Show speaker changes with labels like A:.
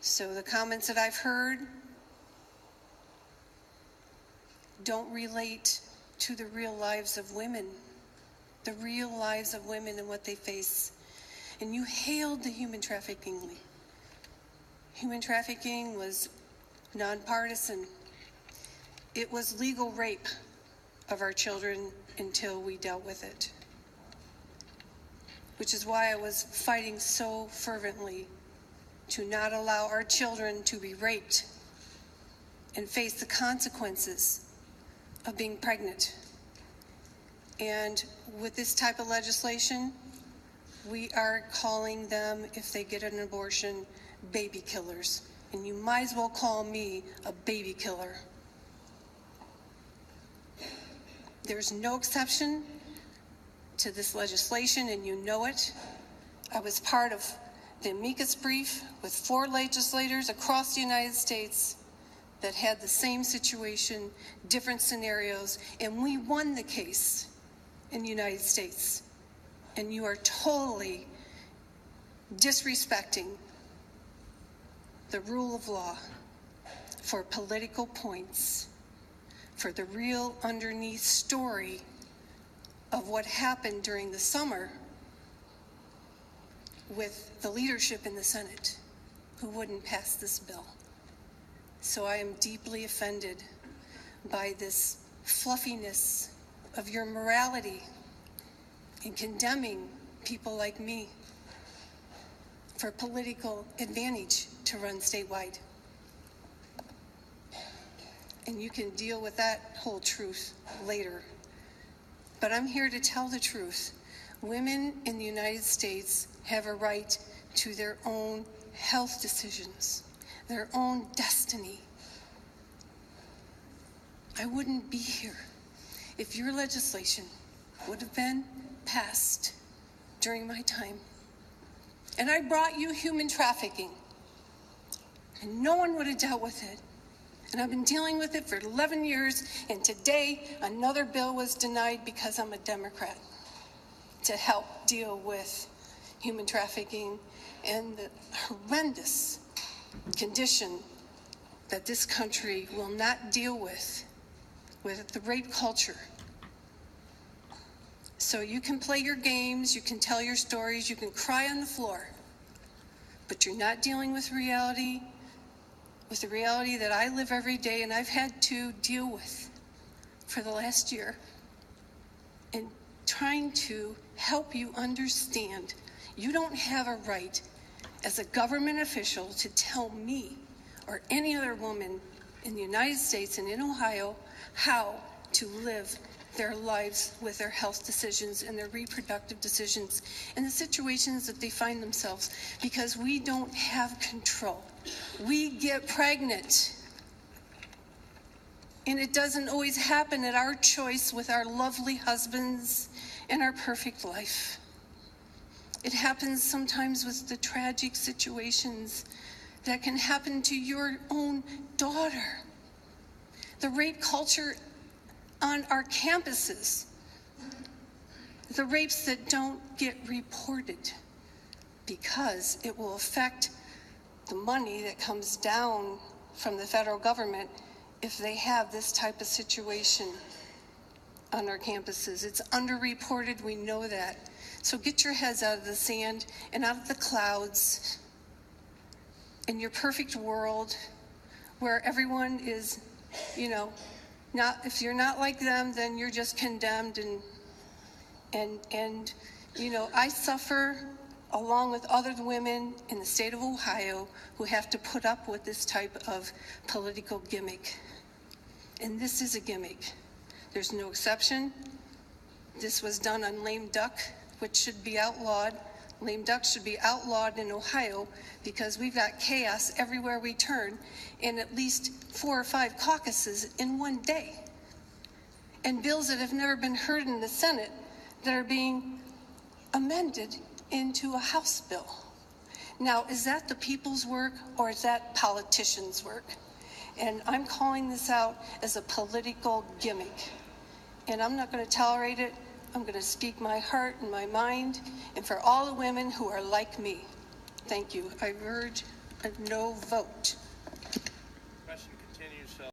A: So the comments that I've heard don't relate to the real lives of women, the real lives of women and what they face. And you hailed the human trafficking. Human trafficking was nonpartisan. It was legal rape of our children until we dealt with it, which is why I was fighting so fervently to not allow our children to be raped and face the consequences of being pregnant. And with this type of legislation, we are calling them, if they get an abortion, baby killers. And you might as well call me a baby killer. There's no exception to this legislation, and you know it. I was part of the amicus brief with 4 legislators across the United States that had the same situation, different scenarios, and we won the case in the United States. And you are totally disrespecting the rule of law for political points, for the real underneath story of what happened during the summer with the leadership in the Senate who wouldn't pass this bill. So I am deeply offended by this fluffiness of your morality in condemning people like me for political advantage to run statewide. And you can deal with that whole truth later. But I'm here to tell the truth. Women in the United States have a right to their own health decisions, their own destiny. I wouldn't be here if your legislation would have been passed during my time. And I brought you human trafficking, and no one would have dealt with it. And I've been dealing with it for 11 years, and today another bill was denied because I'm a Democrat to help deal with human trafficking and the horrendous condition that this country will not deal with the rape culture. So you can play your games, you can tell your stories, you can cry on the floor, but you're not dealing with reality, with the reality that I live every day and I've had to deal with for the last year, and trying to help you understand you don't have a right as a government official to tell me or any other woman in the United States and in Ohio how to live their lives with their health decisions and their reproductive decisions and the situations that they find themselves, because we don't have control. We get pregnant, and it doesn't always happen at our choice with our lovely husbands and our perfect life. It happens sometimes with the tragic situations that can happen to your own daughter. The rape culture on our campuses, the rapes that don't get reported because it will affect the money that comes down from the federal government if they have this type of situation on our campuses. It's underreported, we know that. So get your heads out of the sand and out of the clouds in your perfect world where everyone is, not, if you're not like them, then you're just condemned, and I suffer along with other women in the state of Ohio who have to put up with this type of political gimmick. And this is a gimmick. There's no exception. This was done on lame duck, which should be outlawed. Lame duck should be outlawed in Ohio because we've got chaos everywhere we turn, in at least 4 or 5 caucuses in one day. And bills that have never been heard in the Senate that are being amended into a House bill. Now, is that the people's work or is that politicians' work? And I'm calling this out as a political gimmick. And I'm not going to tolerate it. I'm going to speak my heart and my mind, and for all the women who are like me. Thank you. I urge a no vote.
B: Question continues.